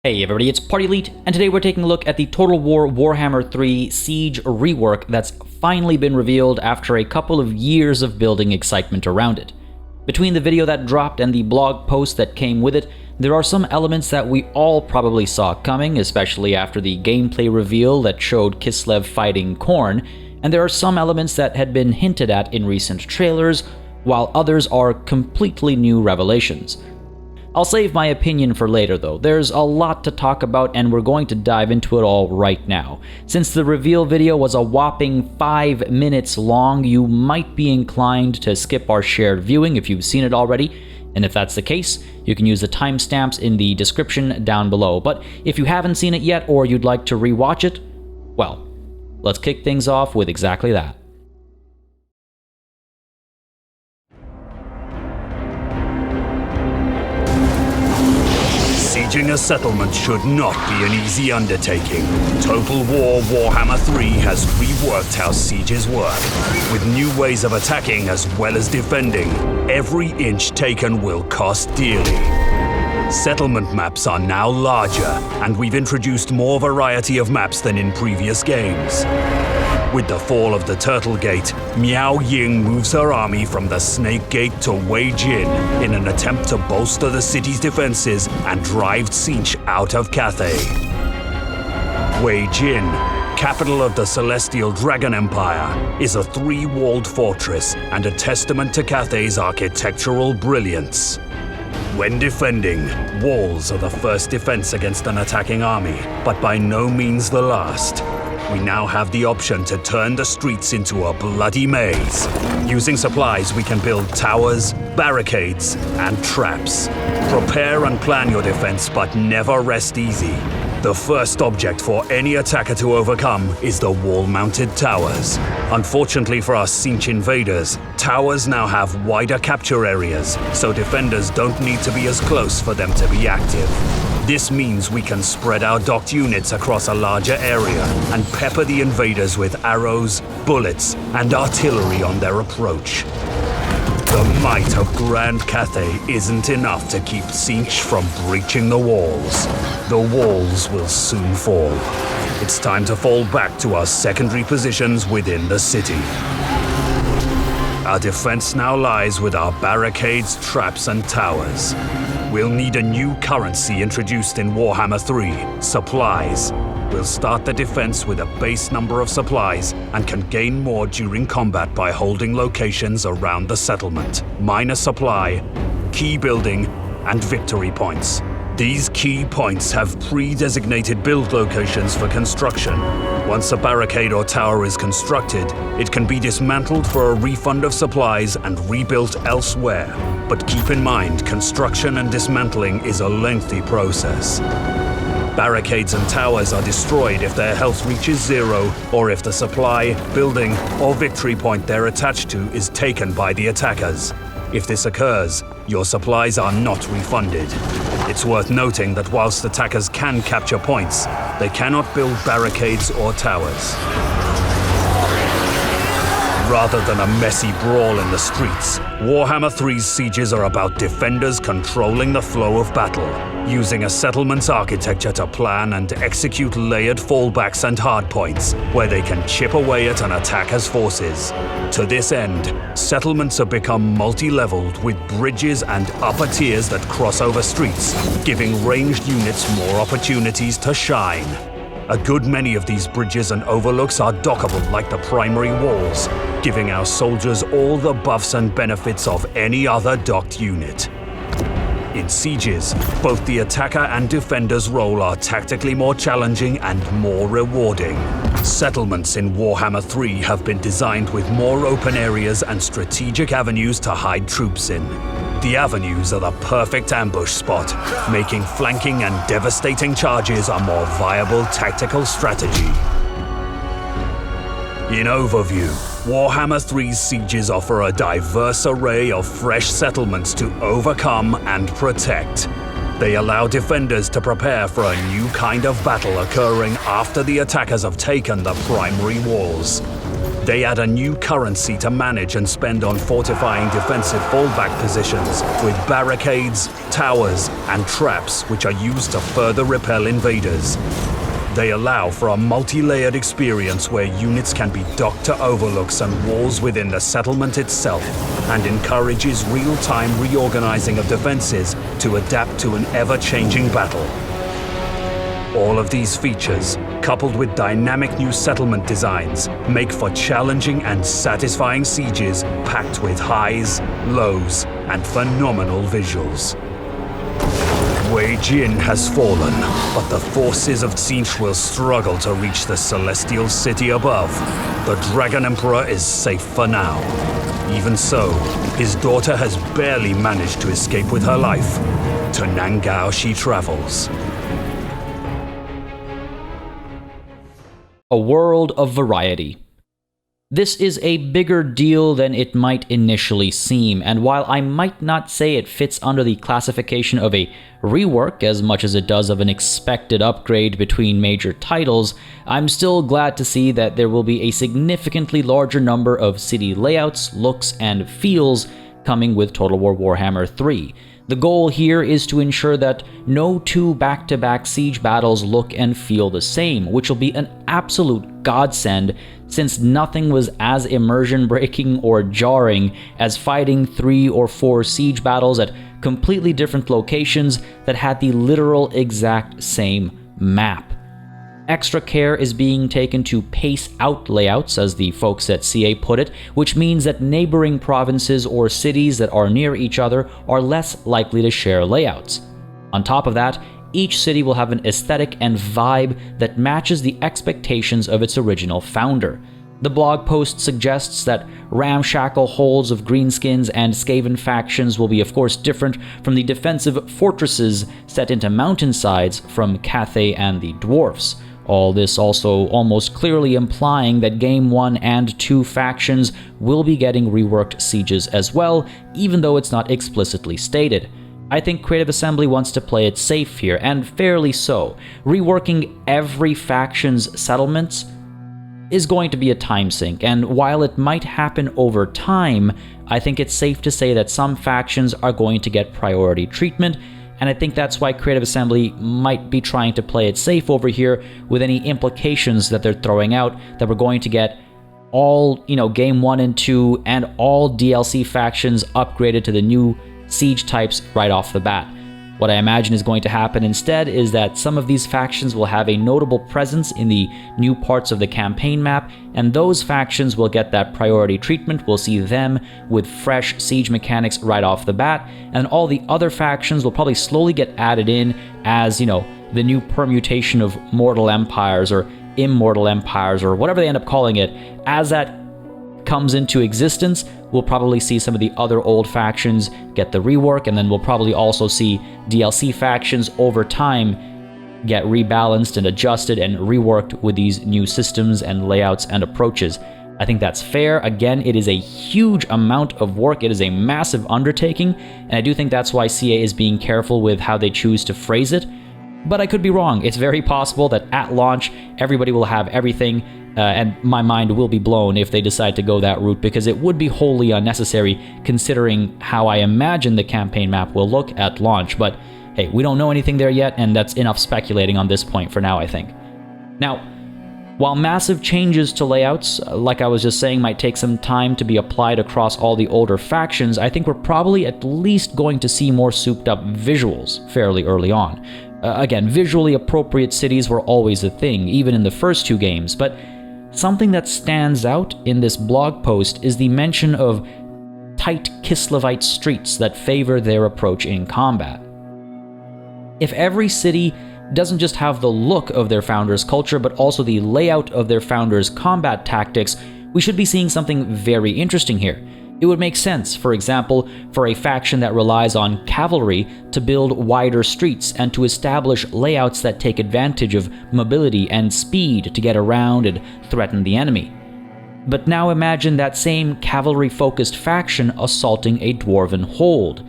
Hey everybody, it's PartyElite, and today we're taking a look at the Total War Warhammer 3 Siege rework that's finally been revealed after a couple of years of building excitement around it. Between the video that dropped and the blog post that came with it, there are some elements that we all probably saw coming, especially after the gameplay reveal that showed Kislev fighting Khorne, and there are some elements that had been hinted at in recent trailers, while others are completely new revelations. I'll save my opinion for later though. There's a lot to talk about and we're going to dive into it all right now. Since the reveal video was a whopping 5 minutes long, you might be inclined to skip our shared viewing if you've seen it already, and if that's the case, you can use the timestamps in the description down below. But if you haven't seen it yet or you'd like to rewatch it, well, let's kick things off with exactly that. Sieging a settlement should not be an easy undertaking. Total War Warhammer 3 has reworked how sieges work, with new ways of attacking as well as defending. Every inch taken will cost dearly. Settlement maps are now larger, and we've introduced more variety of maps than in previous games. With the fall of the Turtle Gate, Miao Ying moves her army from the Snake Gate to Wei Jin in an attempt to bolster the city's defenses and drive Tzeentch out of Cathay. Wei Jin, capital of the Celestial Dragon Empire, is a 3-walled fortress and a testament to Cathay's architectural brilliance. When defending, walls are the first defense against an attacking army, but by no means the last. We now have the option to turn the streets into a bloody maze. Using supplies, we can build towers, barricades, and traps. Prepare and plan your defense, but never rest easy. The first object for any attacker to overcome is the wall-mounted towers. Unfortunately for us Tzeentch invaders, towers now have wider capture areas, so defenders don't need to be as close for them to be active. This means we can spread our docked units across a larger area and pepper the invaders with arrows, bullets, and artillery on their approach. The might of Grand Cathay isn't enough to keep Tzeentch from breaching the walls. The walls will soon fall. It's time to fall back to our secondary positions within the city. Our defense now lies with our barricades, traps, and towers. We'll need a new currency introduced in Warhammer 3, supplies. We'll start the defense with a base number of supplies and can gain more during combat by holding locations around the settlement, minor supply, key building, and victory points. These key points have pre-designated build locations for construction. Once a barricade or tower is constructed, it can be dismantled for a refund of supplies and rebuilt elsewhere. But keep in mind, construction and dismantling is a lengthy process. Barricades and towers are destroyed if their health reaches 0, or if the supply, building, or victory point they're attached to is taken by the attackers. If this occurs, your supplies are not refunded. It's worth noting that whilst attackers can capture points, they cannot build barricades or towers. Rather than a messy brawl in the streets, Warhammer 3's sieges are about defenders controlling the flow of battle, using a settlement's architecture to plan and execute layered fallbacks and hardpoints, where they can chip away at an attacker's forces. To this end, settlements have become multi-leveled with bridges and upper tiers that cross over streets, giving ranged units more opportunities to shine. A good many of these bridges and overlooks are dockable like the primary walls, giving our soldiers all the buffs and benefits of any other docked unit. In sieges, both the attacker and defender's role are tactically more challenging and more rewarding. Settlements in Warhammer 3 have been designed with more open areas and strategic avenues to hide troops in. The avenues are the perfect ambush spot, making flanking and devastating charges a more viable tactical strategy. In overview, Warhammer 3's sieges offer a diverse array of fresh settlements to overcome and protect. They allow defenders to prepare for a new kind of battle occurring after the attackers have taken the primary walls. They add a new currency to manage and spend on fortifying defensive fallback positions with barricades, towers, and traps which are used to further repel invaders. They allow for a multi-layered experience where units can be docked to overlooks and walls within the settlement itself, and encourages real-time reorganizing of defenses to adapt to an ever-changing battle. All of these features, coupled with dynamic new settlement designs, make for challenging and satisfying sieges packed with highs, lows, and phenomenal visuals. Wei Jin has fallen, but the forces of Tzeentch will struggle to reach the celestial city above. The Dragon Emperor is safe for now. Even so, his daughter has barely managed to escape with her life. To Nangao she travels. A world of variety. This is a bigger deal than it might initially seem, and while I might not say it fits under the classification of a rework as much as it does of an expected upgrade between major titles, I'm still glad to see that there will be a significantly larger number of city layouts, looks, and feels coming with Total War Warhammer 3. The goal here is to ensure that no two back-to-back siege battles look and feel the same, which will be an absolute godsend since nothing was as immersion-breaking or jarring as fighting 3 or 4 siege battles at completely different locations that had the literal exact same map. Extra care is being taken to pace out layouts, as the folks at CA put it, which means that neighboring provinces or cities that are near each other are less likely to share layouts. On top of that, each city will have an aesthetic and vibe that matches the expectations of its original founder. The blog post suggests that ramshackle holds of greenskins and Skaven factions will be of course different from the defensive fortresses set into mountainsides from Cathay and the Dwarfs. All this also almost clearly implying that Game 1 and 2 factions will be getting reworked sieges as well, even though it's not explicitly stated. I think Creative Assembly wants to play it safe here, and fairly so. Reworking every faction's settlements is going to be a time sink, and while it might happen over time, I think it's safe to say that some factions are going to get priority treatment, and I think that's why Creative Assembly might be trying to play it safe over here with any implications that they're throwing out that we're going to get all, Game 1 and 2 and all DLC factions upgraded to the new siege types right off the bat. What I imagine is going to happen instead is that some of these factions will have a notable presence in the new parts of the campaign map, and those factions will get that priority treatment. We'll see them with fresh siege mechanics right off the bat, and all the other factions will probably slowly get added in as, the new permutation of mortal empires or immortal empires or whatever they end up calling it. As that comes into existence, we'll probably see some of the other old factions get the rework, and then we'll probably also see DLC factions over time get rebalanced and adjusted and reworked with these new systems and layouts and approaches. I think that's fair. Again, it is a huge amount of work. It is a massive undertaking, and I do think that's why CA is being careful with how they choose to phrase it. But I could be wrong. It's very possible that at launch, everybody will have everything, and my mind will be blown if they decide to go that route, because it would be wholly unnecessary considering how I imagine the campaign map will look at launch. But hey, we don't know anything there yet, and that's enough speculating on this point for now, I think. Now, while massive changes to layouts, like I was just saying, might take some time to be applied across all the older factions, I think we're probably at least going to see more souped up visuals fairly early on. Again, visually appropriate cities were always a thing, even in the first 2 games, but something that stands out in this blog post is the mention of tight Kislevite streets that favor their approach in combat. If every city doesn't just have the look of their founder's culture, but also the layout of their founder's combat tactics, we should be seeing something very interesting here. It would make sense, for example, for a faction that relies on cavalry to build wider streets and to establish layouts that take advantage of mobility and speed to get around and threaten the enemy. But now imagine that same cavalry-focused faction assaulting a dwarven hold.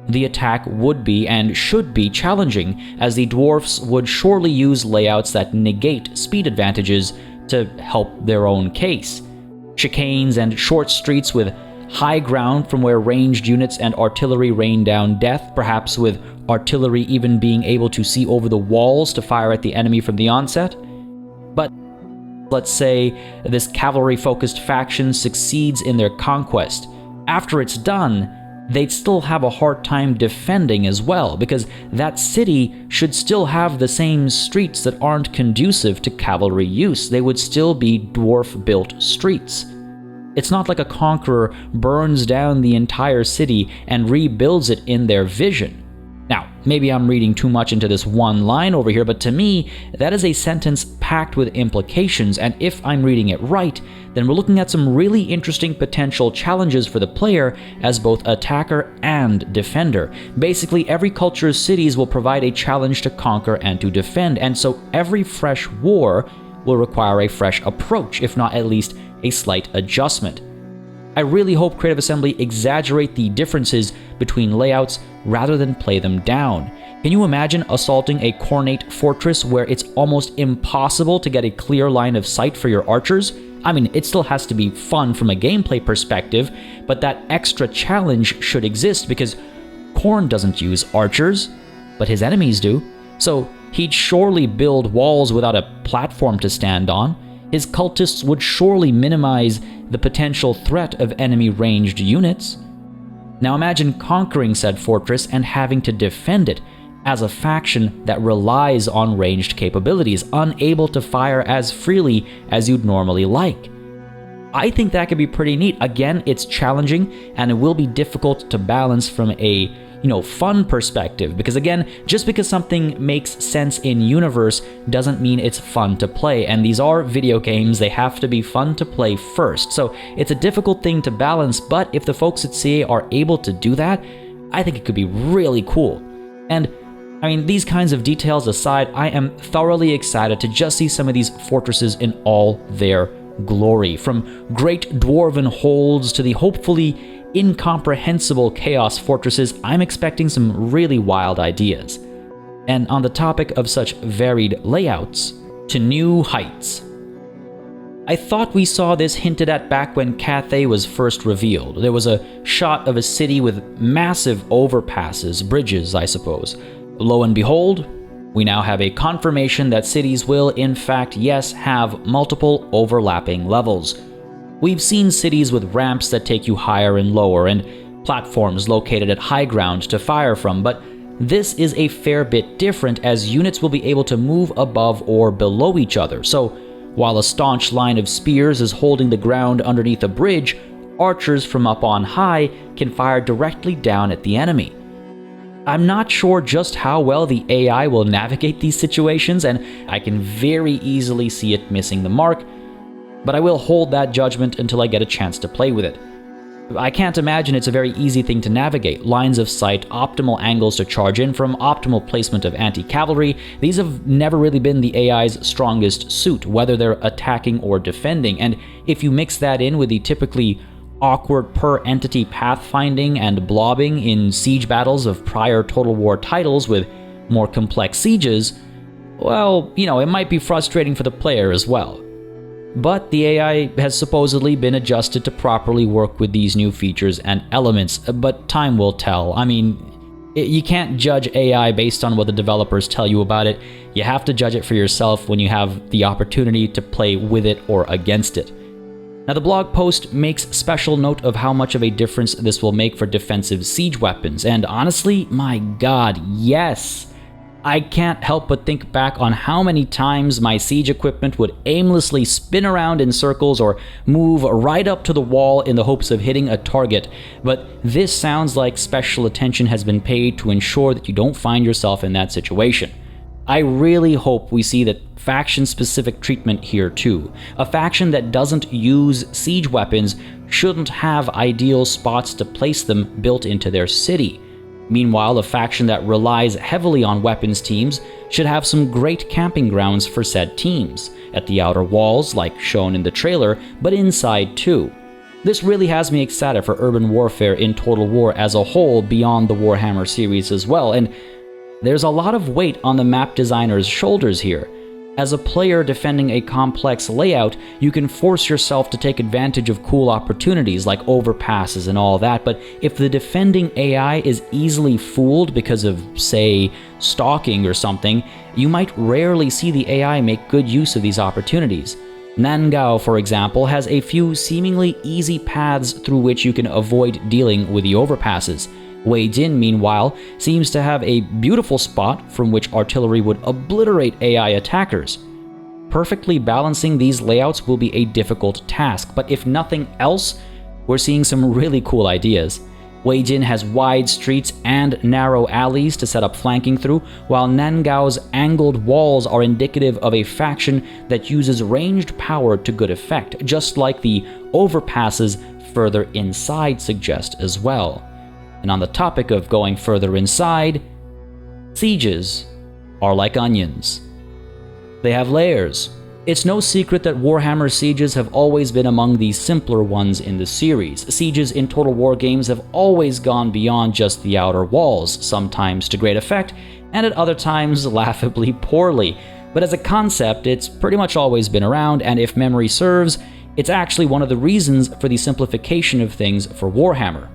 The attack would be and should be challenging, as the dwarfs would surely use layouts that negate speed advantages to help their own case. chicanes and short streets with high ground from where ranged units and artillery rain down death, perhaps with artillery even being able to see over the walls to fire at the enemy from the onset. But let's say this cavalry-focused faction succeeds in their conquest. After it's done, they'd still have a hard time defending as well, because that city should still have the same streets that aren't conducive to cavalry use. They would still be dwarf-built streets. It's not like a conqueror burns down the entire city and rebuilds it in their vision. Now, maybe I'm reading too much into this one line over here, but to me, that is a sentence packed with implications, and if I'm reading it right, then we're looking at some really interesting potential challenges for the player as both attacker and defender. Basically, every culture's cities will provide a challenge to conquer and to defend, and so every fresh war will require a fresh approach, if not at least a slight adjustment. I really hope Creative Assembly exaggerate the differences between layouts rather than play them down. Can you imagine assaulting a cornate fortress where it's almost impossible to get a clear line of sight for your archers? I mean, it still has to be fun from a gameplay perspective, but that extra challenge should exist because Khorne doesn't use archers, but his enemies do. So he'd surely build walls without a platform to stand on. His cultists would surely minimize the potential threat of enemy ranged units. Now imagine conquering said fortress and having to defend it as a faction that relies on ranged capabilities, unable to fire as freely as you'd normally like. I think that could be pretty neat. Again, it's challenging and it will be difficult to balance from a fun perspective, because again, just because something makes sense in universe doesn't mean it's fun to play, and these are video games, they have to be fun to play first, so it's a difficult thing to balance, but if the folks at CA are able to do that, I think it could be really cool. And I mean, these kinds of details aside, I am thoroughly excited to just see some of these fortresses in all their glory, from great dwarven holds to the hopefully incomprehensible chaos fortresses. I'm expecting some really wild ideas. And on the topic of such varied layouts, to new heights. I thought we saw this hinted at back when Cathay was first revealed. There was a shot of a city with massive overpasses, bridges, I suppose. Lo and behold, we now have a confirmation that cities will, in fact, yes, have multiple overlapping levels. We've seen cities with ramps that take you higher and lower, and platforms located at high ground to fire from, but this is a fair bit different as units will be able to move above or below each other. So, while a staunch line of spears is holding the ground underneath a bridge, archers from up on high can fire directly down at the enemy. I'm not sure just how well the AI will navigate these situations, and I can very easily see it missing the mark, but I will hold that judgment until I get a chance to play with it. I can't imagine it's a very easy thing to navigate. Lines of sight, optimal angles to charge in from, optimal placement of anti-cavalry. These have never really been the AI's strongest suit, whether they're attacking or defending, and if you mix that in with the typically awkward per-entity pathfinding and blobbing in siege battles of prior Total War titles with more complex sieges, well, it might be frustrating for the player as well. But the AI has supposedly been adjusted to properly work with these new features and elements, but time will tell. I mean, you can't judge AI based on what the developers tell you about it. You have to judge it for yourself when you have the opportunity to play with it or against it. Now, the blog post makes special note of how much of a difference this will make for defensive siege weapons, and honestly, my god, yes! I can't help but think back on how many times my siege equipment would aimlessly spin around in circles or move right up to the wall in the hopes of hitting a target, but this sounds like special attention has been paid to ensure that you don't find yourself in that situation. I really hope we see that faction-specific treatment here too. A faction that doesn't use siege weapons shouldn't have ideal spots to place them built into their city. Meanwhile, a faction that relies heavily on weapons teams should have some great camping grounds for said teams, at the outer walls like shown in the trailer, but inside too. This really has me excited for urban warfare in Total War as a whole beyond the Warhammer series as well, and there's a lot of weight on the map designer's shoulders here. As a player defending a complex layout, you can force yourself to take advantage of cool opportunities like overpasses and all that, but if the defending AI is easily fooled because of, say, stalking or something, you might rarely see the AI make good use of these opportunities. Nangao, for example, has a few seemingly easy paths through which you can avoid dealing with the overpasses. Wei Jin, meanwhile, seems to have a beautiful spot from which artillery would obliterate AI attackers. Perfectly balancing these layouts will be a difficult task, but if nothing else, we're seeing some really cool ideas. Wei Jin has wide streets and narrow alleys to set up flanking through, while Nangao's angled walls are indicative of a faction that uses ranged power to good effect, just like the overpasses further inside suggest as well. And on the topic of going further inside, sieges are like onions. They have layers. It's no secret that Warhammer sieges have always been among the simpler ones in the series. Sieges in Total War games have always gone beyond just the outer walls, sometimes to great effect, and at other times laughably poorly. But as a concept, it's pretty much always been around, and if memory serves, it's actually one of the reasons for the simplification of things for Warhammer.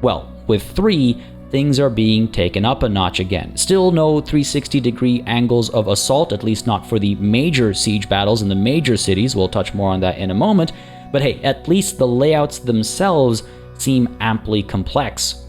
Well, with 3, things are being taken up a notch again. Still no 360-degree angles of assault, at least not for the major siege battles in the major cities. We'll touch more on that in a moment. But hey, at least the layouts themselves seem amply complex.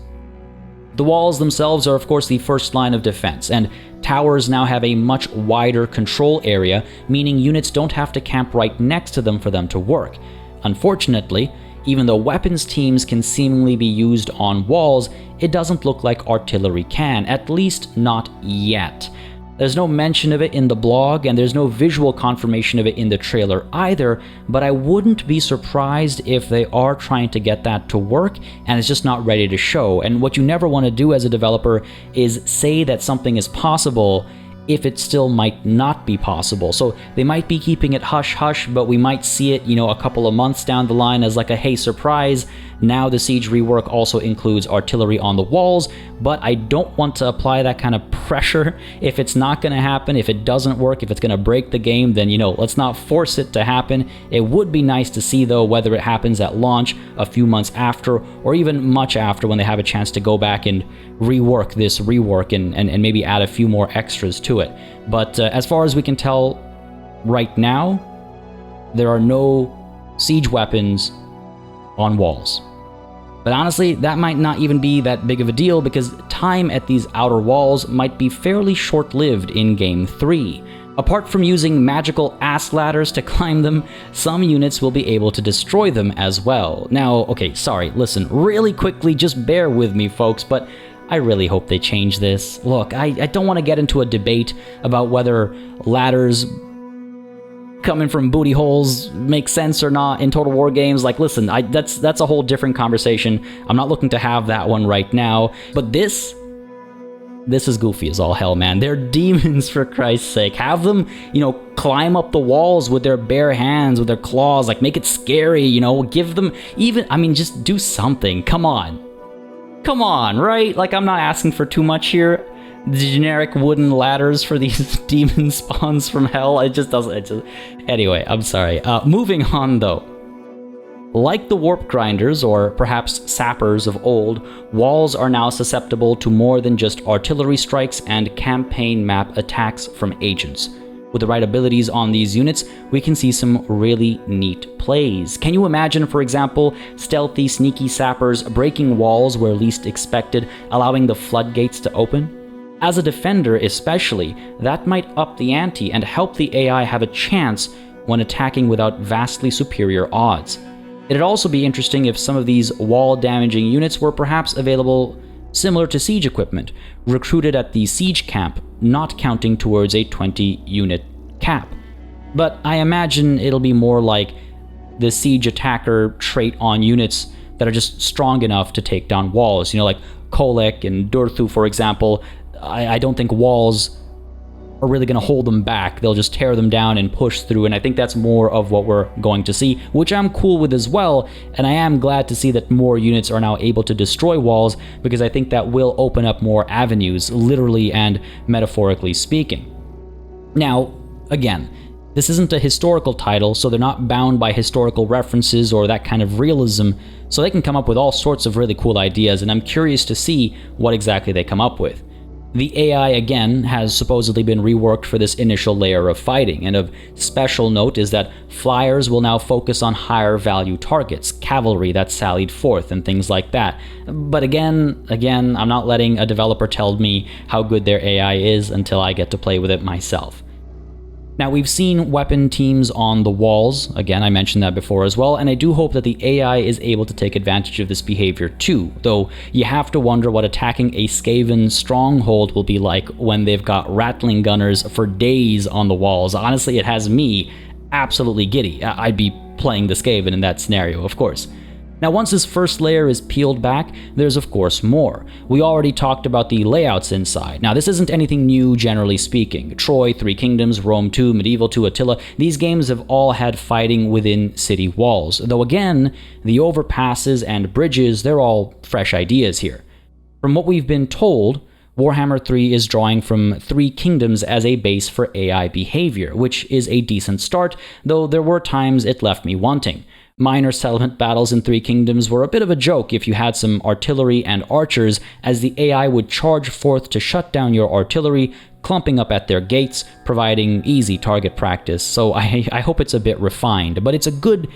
The walls themselves are of course the first line of defense, and towers now have a much wider control area, meaning units don't have to camp right next to them for them to work. Unfortunately, even though weapons teams can seemingly be used on walls, it doesn't look like artillery can, at least not yet. There's no mention of it in the blog, and there's no visual confirmation of it in the trailer either, but I wouldn't be surprised if they are trying to get that to work, and it's just not ready to show. And what you never want to do as a developer is say that something is possible if it still might not be possible. So they might be keeping it hush-hush, but we might see it, a couple of months down the line as like a, hey, surprise, now the Siege rework also includes artillery on the walls, but I don't want to apply that kind of pressure. If it's not going to happen, if it doesn't work, if it's going to break the game, then, let's not force it to happen. It would be nice to see, though, whether it happens at launch, a few months after, or even much after when they have a chance to go back and rework this rework and maybe add a few more extras to it. But as far as we can tell right now, there are no siege weapons on walls. But honestly, that might not even be that big of a deal because time at these outer walls might be fairly short-lived in Game 3. Apart from using magical ass ladders to climb them, some units will be able to destroy them as well. Now, okay, sorry, listen, really quickly, just bear with me, folks, but I really hope they change this. Look, I don't want to get into a debate about whether ladders coming from booty holes make sense or not in Total War games. Like, listen, that's a whole different conversation. I'm not looking to have that one right now. But this is goofy as all hell, man. They're demons, for Christ's sake. Have them, climb up the walls with their bare hands, with their claws. Like, make it scary, give them just do something. Come on, right? Like, I'm not asking for too much here. The generic wooden ladders for these demon spawns from hell, Anyway, I'm sorry. Moving on, though. Like the warp grinders, or perhaps sappers of old, walls are now susceptible to more than just artillery strikes and campaign map attacks from agents. With the right abilities on these units, we can see some really neat plays. Can you imagine, for example, stealthy, sneaky sappers breaking walls where least expected, allowing the floodgates to open? As a defender especially, that might up the ante and help the AI have a chance when attacking without vastly superior odds. It'd also be interesting if some of these wall-damaging units were perhaps available similar to siege equipment, recruited at the siege camp, not counting towards a 20-unit cap. But I imagine it'll be more like the siege attacker trait on units that are just strong enough to take down walls. Like Kolek and Durthu, for example. I don't think walls are really going to hold them back. They'll just tear them down and push through, and I think that's more of what we're going to see, which I'm cool with as well, and I am glad to see that more units are now able to destroy walls, because I think that will open up more avenues, literally and metaphorically speaking. Now, again, this isn't a historical title, so they're not bound by historical references or that kind of realism, so they can come up with all sorts of really cool ideas, and I'm curious to see what exactly they come up with. The AI, again, has supposedly been reworked for this initial layer of fighting, and of special note is that flyers will now focus on higher value targets, cavalry that sallied forth, and things like that. But again, I'm not letting a developer tell me how good their AI is until I get to play with it myself. Now, we've seen weapon teams on the walls, again, I mentioned that before as well, and I do hope that the AI is able to take advantage of this behavior too, though you have to wonder what attacking a Skaven stronghold will be like when they've got rattling gunners for days on the walls. Honestly, it has me absolutely giddy. I'd be playing the Skaven in that scenario, of course. Now, once this first layer is peeled back, there's of course more. We already talked about the layouts inside. Now, this isn't anything new, generally speaking. Troy, Three Kingdoms, Rome 2, Medieval 2, Attila, these games have all had fighting within city walls. Though again, the overpasses and bridges, they're all fresh ideas here. From what we've been told, Warhammer 3 is drawing from Three Kingdoms as a base for AI behavior, which is a decent start, though there were times it left me wanting. Minor settlement battles in Three Kingdoms were a bit of a joke if you had some artillery and archers, as the AI would charge forth to shut down your artillery, clumping up at their gates, providing easy target practice. So I hope it's a bit refined, but it's a good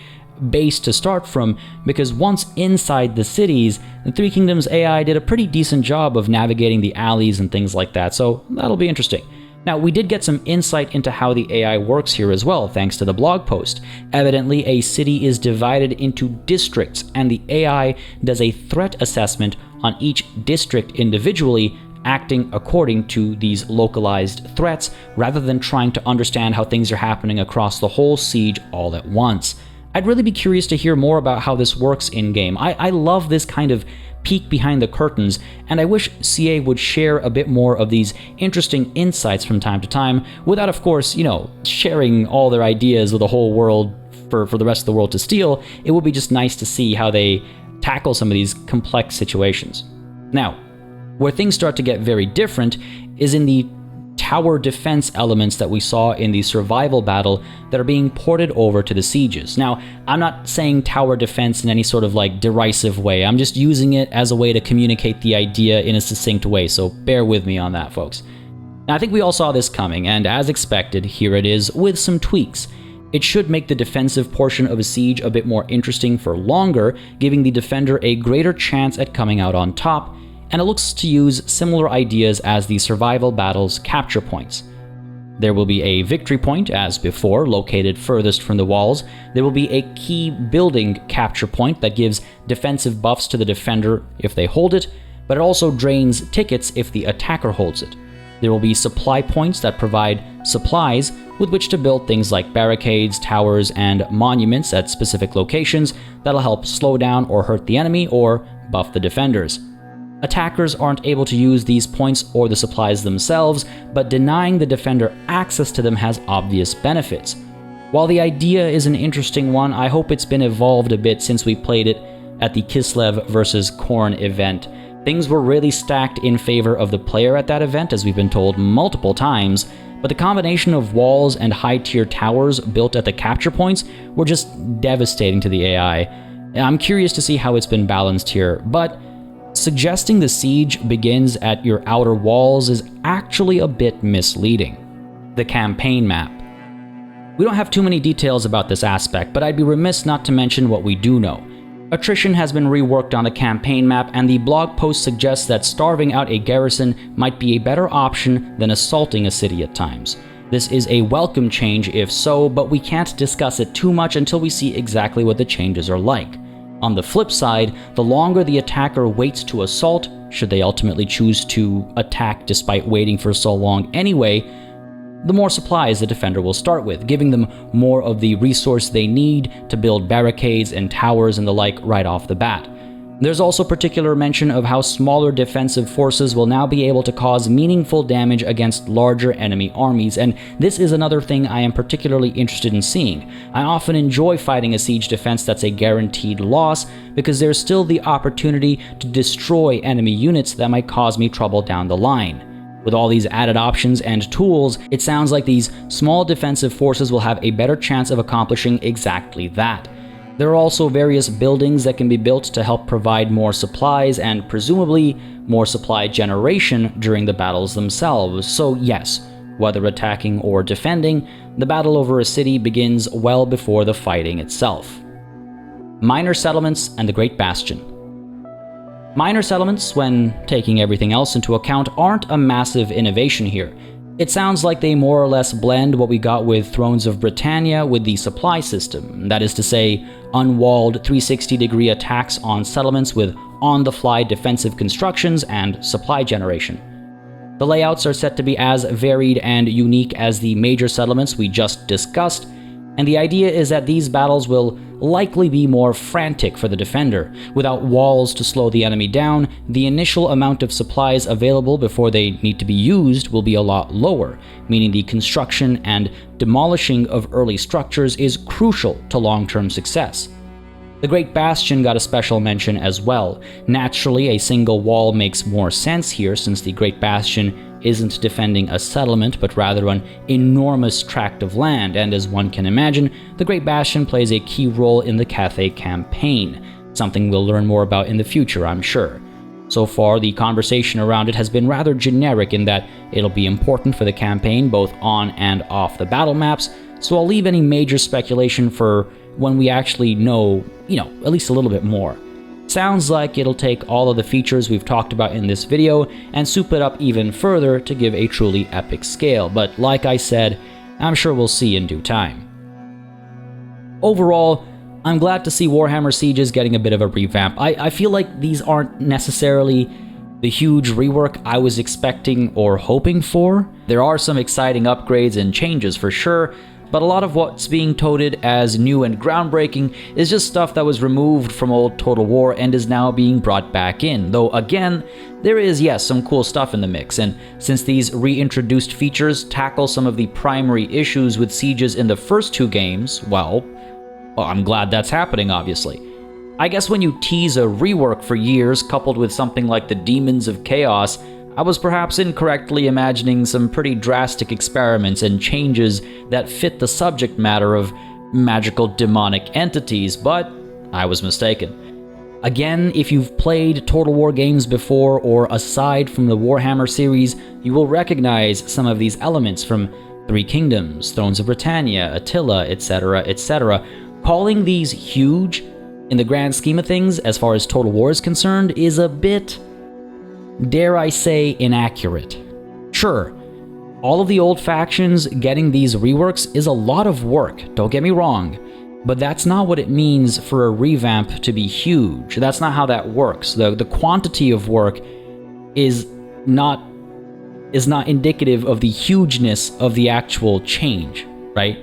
base to start from, because once inside the cities, the Three Kingdoms AI did a pretty decent job of navigating the alleys and things like that, so that'll be interesting. Now, we did get some insight into how the AI works here as well, thanks to the blog post. Evidently, a city is divided into districts, and the AI does a threat assessment on each district individually, acting according to these localized threats, rather than trying to understand how things are happening across the whole siege all at once. I'd really be curious to hear more about how this works in-game. I love this kind of peek behind the curtains, and I wish CA would share a bit more of these interesting insights from time to time, without, of course, sharing all their ideas with the whole world for the rest of the world to steal. It would be just nice to see how they tackle some of these complex situations. Now, where things start to get very different is in the tower defense elements that we saw in the survival battle that are being ported over to the sieges. Now, I'm not saying tower defense in any sort of derisive way. I'm just using it as a way to communicate the idea in a succinct way, so bear with me on that, folks. Now, I think we all saw this coming, and as expected, here it is with some tweaks. It should make the defensive portion of a siege a bit more interesting for longer, giving the defender a greater chance at coming out on top, and it looks to use similar ideas as the survival battle's capture points. There will be a victory point, as before, located furthest from the walls. There will be a key building capture point that gives defensive buffs to the defender if they hold it, but it also drains tickets if the attacker holds it. There will be supply points that provide supplies with which to build things like barricades, towers, and monuments at specific locations that'll help slow down or hurt the enemy or buff the defenders. Attackers aren't able to use these points or the supplies themselves, but denying the defender access to them has obvious benefits. While the idea is an interesting one, I hope it's been evolved a bit since we played it at the Kislev vs. Khorne event. Things were really stacked in favor of the player at that event, as we've been told multiple times, but the combination of walls and high-tier towers built at the capture points were just devastating to the AI. I'm curious to see how it's been balanced here, but suggesting the siege begins at your outer walls is actually a bit misleading. The campaign map. We don't have too many details about this aspect, but I'd be remiss not to mention what we do know. Attrition has been reworked on the campaign map, and the blog post suggests that starving out a garrison might be a better option than assaulting a city at times. This is a welcome change if so, but we can't discuss it too much until we see exactly what the changes are like. On the flip side, the longer the attacker waits to assault, should they ultimately choose to attack despite waiting for so long anyway, the more supplies the defender will start with, giving them more of the resource they need to build barricades and towers and the like right off the bat. There's also particular mention of how smaller defensive forces will now be able to cause meaningful damage against larger enemy armies, and this is another thing I am particularly interested in seeing. I often enjoy fighting a siege defense that's a guaranteed loss, because there's still the opportunity to destroy enemy units that might cause me trouble down the line. With all these added options and tools, it sounds like these small defensive forces will have a better chance of accomplishing exactly that. There are also various buildings that can be built to help provide more supplies and presumably more supply generation during the battles themselves. So yes, whether attacking or defending, the battle over a city begins well before the fighting itself. Minor settlements and the Great Bastion. Minor settlements, when taking everything else into account, aren't a massive innovation here. It sounds like they more or less blend what we got with Thrones of Britannia with the supply system, that is to say, unwalled 360-degree attacks on settlements with on-the-fly defensive constructions and supply generation. The layouts are set to be as varied and unique as the major settlements we just discussed, and the idea is that these battles will likely be more frantic for the defender. Without walls to slow the enemy down, the initial amount of supplies available before they need to be used will be a lot lower, meaning the construction and demolishing of early structures is crucial to long-term success. The Great Bastion got a special mention as well. Naturally, a single wall makes more sense here since the Great Bastion isn't defending a settlement, but rather an enormous tract of land, and as one can imagine, the Great Bastion plays a key role in the Cathay campaign, something we'll learn more about in the future, I'm sure. So far, the conversation around it has been rather generic in that it'll be important for the campaign both on and off the battle maps, so I'll leave any major speculation for when we actually know, at least a little bit more. Sounds like it'll take all of the features we've talked about in this video and soup it up even further to give a truly epic scale, but like I said, I'm sure we'll see in due time. Overall, I'm glad to see Warhammer Sieges getting a bit of a revamp. I feel like these aren't necessarily the huge rework I was expecting or hoping for. There are some exciting upgrades and changes for sure, but a lot of what's being touted as new and groundbreaking is just stuff that was removed from old Total War and is now being brought back in. Though again, there is, yes, some cool stuff in the mix, and since these reintroduced features tackle some of the primary issues with sieges in the first two games, well, I'm glad that's happening, obviously. I guess when you tease a rework for years coupled with something like the Demons of Chaos, I was perhaps incorrectly imagining some pretty drastic experiments and changes that fit the subject matter of magical demonic entities, but I was mistaken. Again, if you've played Total War games before or aside from the Warhammer series, you will recognize some of these elements from Three Kingdoms, Thrones of Britannia, Attila, etc., etc. Calling these huge, in the grand scheme of things, as far as Total War is concerned, is a bit, dare I say, inaccurate. Sure, all of the old factions getting these reworks is a lot of work, don't get me wrong, but that's not what it means for a revamp to be huge. That's not how that works. The quantity of work is not indicative of the hugeness of the actual change, right?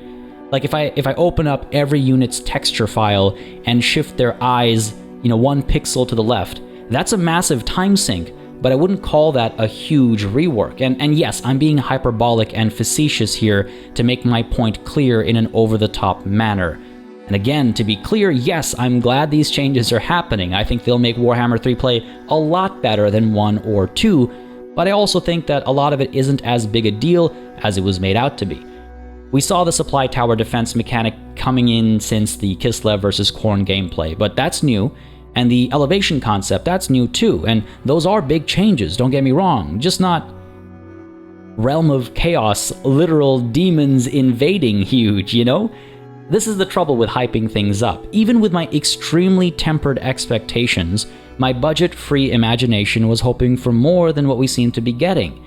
Like if I open up every unit's texture file and shift their eyes, 1 pixel to the left, that's a massive time sink, but I wouldn't call that a huge rework. And yes, I'm being hyperbolic and facetious here to make my point clear in an over-the-top manner. And again, to be clear, yes, I'm glad these changes are happening. I think they'll make Warhammer 3 play a lot better than 1 or 2, but I also think that a lot of it isn't as big a deal as it was made out to be. We saw the supply tower defense mechanic coming in since the Kislev vs. Khorne gameplay, but that's new, and the elevation concept, that's new too, and those are big changes, don't get me wrong, just not Realm of Chaos, literal demons invading huge, This is the trouble with hyping things up. Even with my extremely tempered expectations, my budget-free imagination was hoping for more than what we seem to be getting.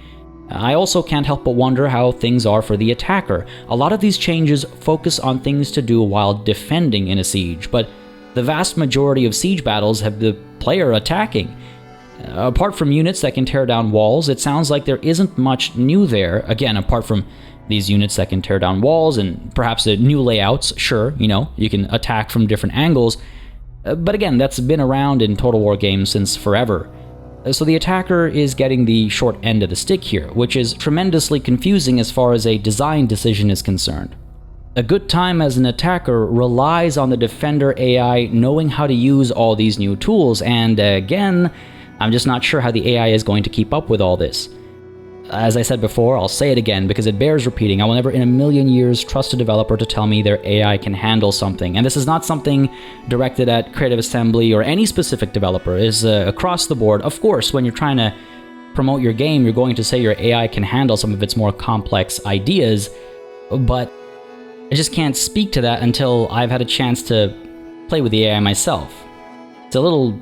I also can't help but wonder how things are for the attacker. A lot of these changes focus on things to do while defending in a siege, but the vast majority of siege battles have the player attacking. Apart from units that can tear down walls, it sounds like there isn't much new there. Again, apart from these units that can tear down walls and perhaps the new layouts, sure, you can attack from different angles. But again, that's been around in Total War games since forever. So the attacker is getting the short end of the stick here, which is tremendously confusing as far as a design decision is concerned. A good time as an attacker relies on the defender AI knowing how to use all these new tools, and again, I'm just not sure how the AI is going to keep up with all this. as I said before, I'll say it again because it bears repeating. I will never in a million years trust a developer to tell me their AI can handle something. And this is not something directed at Creative Assembly or any specific developer. It is across the board. Of course, when you're trying to promote your game, you're going to say your AI can handle some of its more complex ideas, but I just can't speak to that until I've had a chance to play with the AI myself. It's a little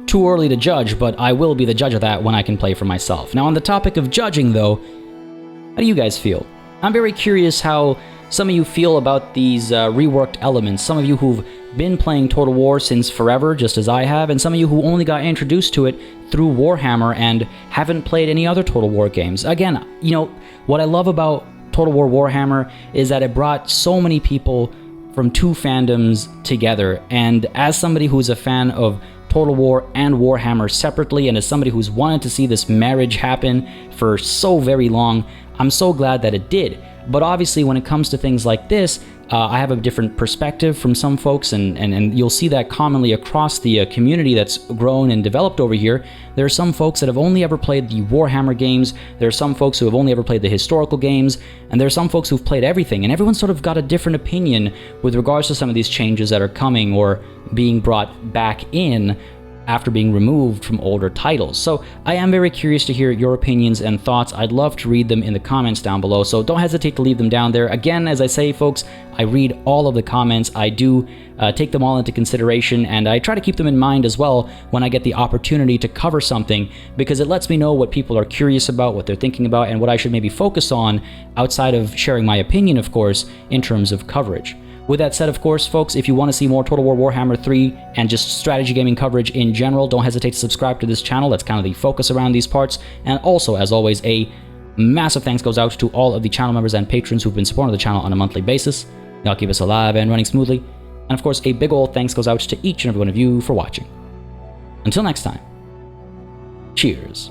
too early to judge, but I will be the judge of that when I can play for myself. Now, on the topic of judging, though, how do you guys feel? I'm very curious how some of you feel about these reworked elements. Some of you who've been playing Total War since forever, just as I have, and some of you who only got introduced to it through Warhammer and haven't played any other Total War games. Again, you know, what I love about Total War Warhammer is that it brought so many people from two fandoms together, and as somebody who's a fan of Total War and Warhammer separately, and as somebody who's wanted to see this marriage happen for so very long, I'm so glad that it did. But obviously, when it comes to things like this, I have a different perspective from some folks, and you'll see that commonly across the community that's grown and developed over here. There are some folks that have only ever played the Warhammer games, there are some folks who have only ever played the historical games, and there are some folks who've played everything, and everyone's sort of got a different opinion with regards to some of these changes that are coming or being brought back in after being removed from older titles. So I am very curious to hear your opinions and thoughts. I'd love to read them in the comments down below, so don't hesitate to leave them down there. Again, as I say, folks, I read all of the comments. I do take them all into consideration, and I try to keep them in mind as well when I get the opportunity to cover something, because it lets me know what people are curious about, what they're thinking about, and what I should maybe focus on outside of sharing my opinion, of course, in terms of coverage. With that said, of course, folks, if you want to see more Total War Warhammer 3 and just strategy gaming coverage in general, don't hesitate to subscribe to this channel. That's kind of the focus around these parts. And also, as always, a massive thanks goes out to all of the channel members and patrons who've been supporting the channel on a monthly basis. Y'all keep us alive and running smoothly. And of course, a big old thanks goes out to each and every one of you for watching. Until next time, cheers.